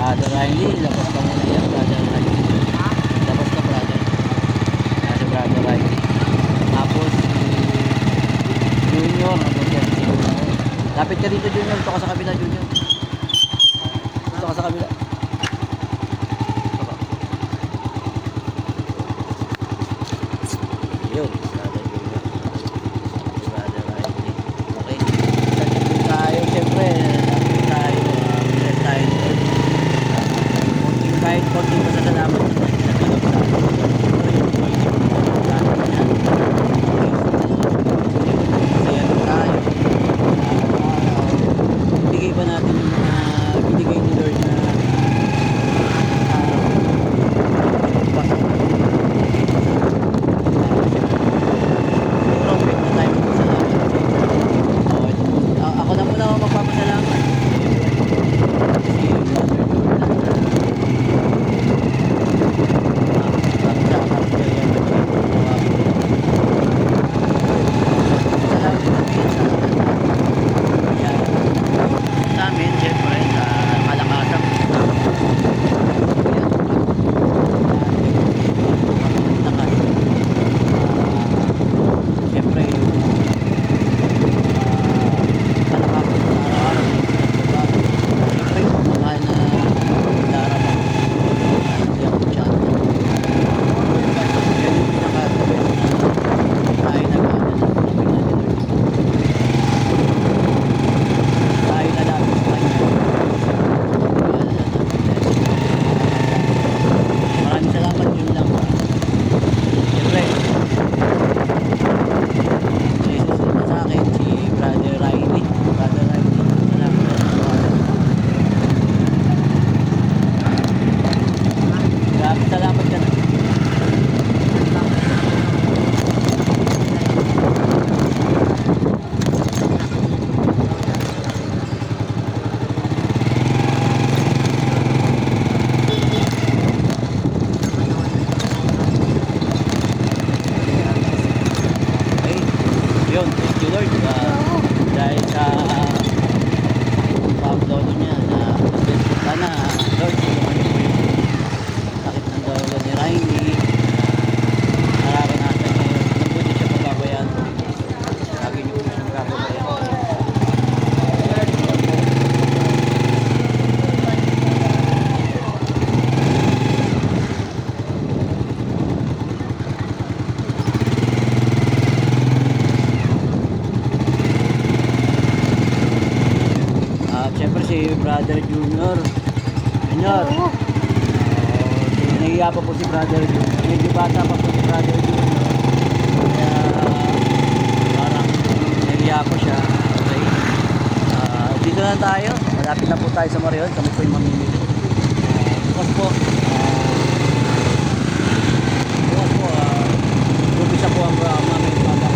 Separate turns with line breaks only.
Brother Riley, labas ka muna yan, Brother Riley. Labas ka, brother. Si Brother Riley. Tapos, si Junior. Lapit ka dito, Junior. Ito ka sa kabila, Junior. Ito ka sa kabila. Yun, Brother Junior. Brother Riley. Okay. Nandito tayo, siyempre. Nandito tayo. Nandito tayo. Kahit konting pasasalamat naman sa tulog sa atin. Kaya tayo. Bigay pa natin yung mga binigay ni Lord na pasok. Ako na muna ako magpapasalamat. Si Brother yun, thank you Lord dahil sa pag-upload niya na sana Lord tulungan niyo po yung sakit ng dalawa ni Riley nararanasan niya yun nang po siya pababayaan lagi niyo po siyang kababayaan siyempre si Brother Junior. Nahiya pa po si Brother Junior. Medyo bata pa po si Brother Junior. Kaya parang nahiya po siya. Okay. Dito na tayo. Malapit na po tayo sa Marion. Kami po yung mamimili. Bukas po. Bukas po. Umpisa po ang mamimili.